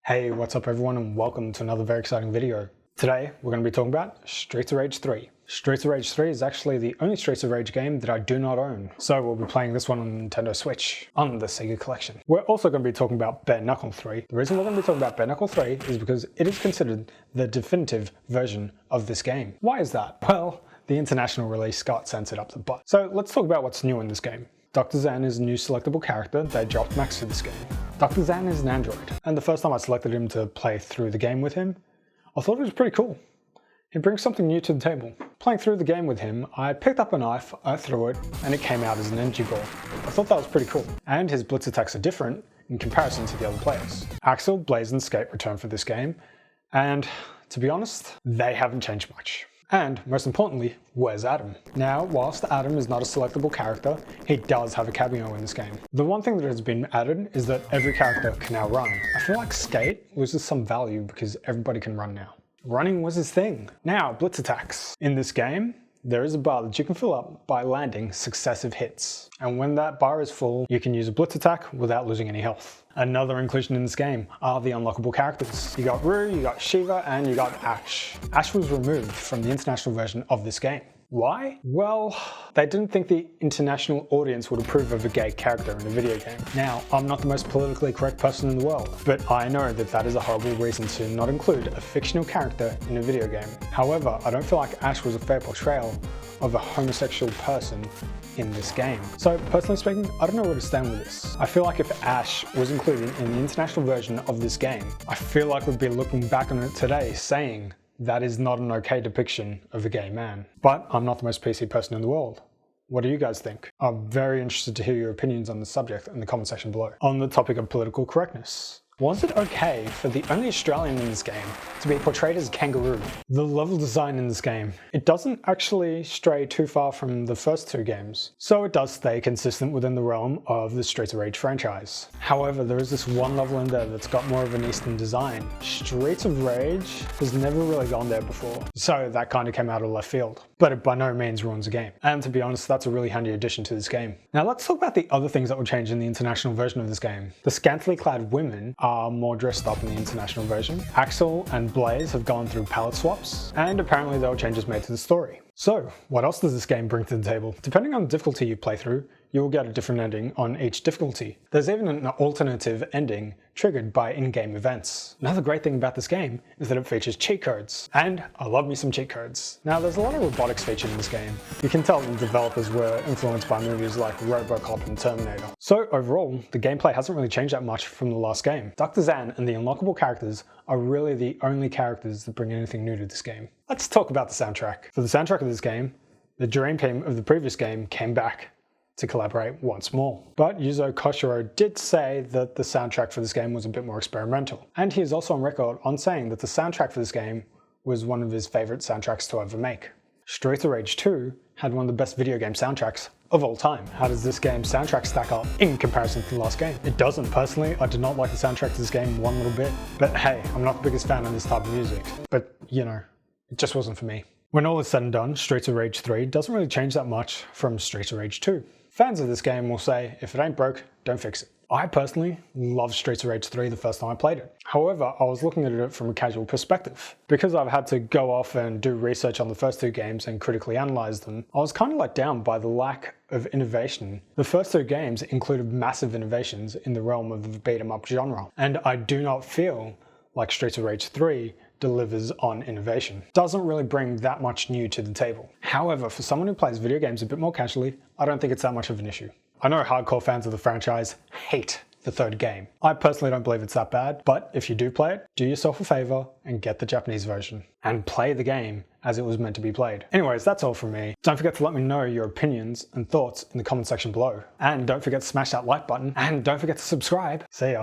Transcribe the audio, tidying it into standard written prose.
Hey, what's up everyone and welcome to another very exciting video. Today we're going to be talking about Streets of Rage 3. Streets of Rage 3 is actually the only Streets of Rage game that I do not own, so we'll be playing this one on Nintendo Switch, on the Sega collection. We're also going to be talking about Bare Knuckle 3. The reason we're going to be talking about Bare Knuckle 3 is because it is considered the definitive version of this game. Why is that? Well, the international release got censored up the butt. So let's talk about what's new in this game. Dr. Zan is a new selectable character they dropped max for this game. Dr. Zan is an android, and the first time I selected him to play through the game with him, I thought it was pretty cool. He brings something new to the table. Playing through the game with him, I picked up a knife, I threw it, and it came out as an energy ball. I thought that was pretty cool. And his blitz attacks are different in comparison to the other players. Axel, Blaze, and Skate return for this game, and to be honest, they haven't changed much. And most importantly, where's Adam? Now, whilst Adam is not a selectable character, he does have a cameo in this game. The one thing that has been added is that every character can now run. I feel like Skate loses some value because everybody can run now. Running was his thing. Now, blitz attacks. In this game, there is a bar that you can fill up by landing successive hits. And when that bar is full, you can use a blitz attack without losing any health. Another inclusion in this game are the unlockable characters. You got Rue, you got Shiva, and you got Ash. Ash was removed from the international version of this game. Why? Well, they didn't think the international audience would approve of a gay character in a video game. Now, I'm not the most politically correct person in the world, but I know that that is a horrible reason to not include a fictional character in a video game. However, I don't feel like Ash was a fair portrayal of a homosexual person in this game. So personally speaking, I don't know where to stand with this. I feel like if Ash was included in the international version of this game, I feel like we'd be looking back on it today saying that is not an okay depiction of a gay man. But I'm not the most PC person in the world. What do you guys think? I'm very interested to hear your opinions on the subject in the comment section below. On the topic of political correctness, was it okay for the only Australian in this game to be portrayed as a kangaroo? The level design in this game, it doesn't actually stray too far from the first two games, so it does stay consistent within the realm of the Streets of Rage franchise. However, there is this one level in there that's got more of an Eastern design. Streets of Rage has never really gone there before, so that kind of came out of left field. But it by no means ruins the game. And to be honest, that's a really handy addition to this game. Now let's talk about the other things that will change in the international version of this game. The scantily clad women are more dressed up in the international version. Axel and Blaze have gone through palette swaps, and apparently there were changes made to the story. So, what else does this game bring to the table? Depending on the difficulty you play through, you will get a different ending on each difficulty. There's even an alternative ending triggered by in-game events. Another great thing about this game is that it features cheat codes, and I love me some cheat codes. Now there's a lot of robotics featured in this game. You can tell the developers were influenced by movies like RoboCop and Terminator. So overall, the gameplay hasn't really changed that much from the last game. Dr. Zan and the unlockable characters are really the only characters that bring anything new to this game. Let's talk about the soundtrack. For the soundtrack of this game, the dream team of the previous game came back to collaborate once more. But Yuzo Koshiro did say that the soundtrack for this game was a bit more experimental. And he is also on record on saying that the soundtrack for this game was one of his favorite soundtracks to ever make. Streets of Rage 2 had one of the best video game soundtracks of all time. How does this game's soundtrack stack up in comparison to the last game? It doesn't. Personally, I did not like the soundtrack to this game one little bit. But hey, I'm not the biggest fan of this type of music. But you know, it just wasn't for me. When all is said and done, Streets of Rage 3 doesn't really change that much from Streets of Rage 2. Fans of this game will say, if it ain't broke, don't fix it. I personally loved Streets of Rage 3 the first time I played it. However, I was looking at it from a casual perspective. Because I've had to go off and do research on the first two games and critically analyze them, I was kind of let down by the lack of innovation. The first two games included massive innovations in the realm of the beat-em-up genre, and I do not feel like Streets of Rage 3 delivers on innovation. Doesn't really bring that much new to the table. However, for someone who plays video games a bit more casually, I don't think it's that much of an issue. I know hardcore fans of the franchise hate the third game. I personally don't believe it's that bad, but if you do play it, do yourself a favor and get the Japanese version and play the game as it was meant to be played. Anyways, that's all from me. Don't forget to let me know your opinions and thoughts in the comment section below. And don't forget to smash that like button, and don't forget to subscribe. See ya.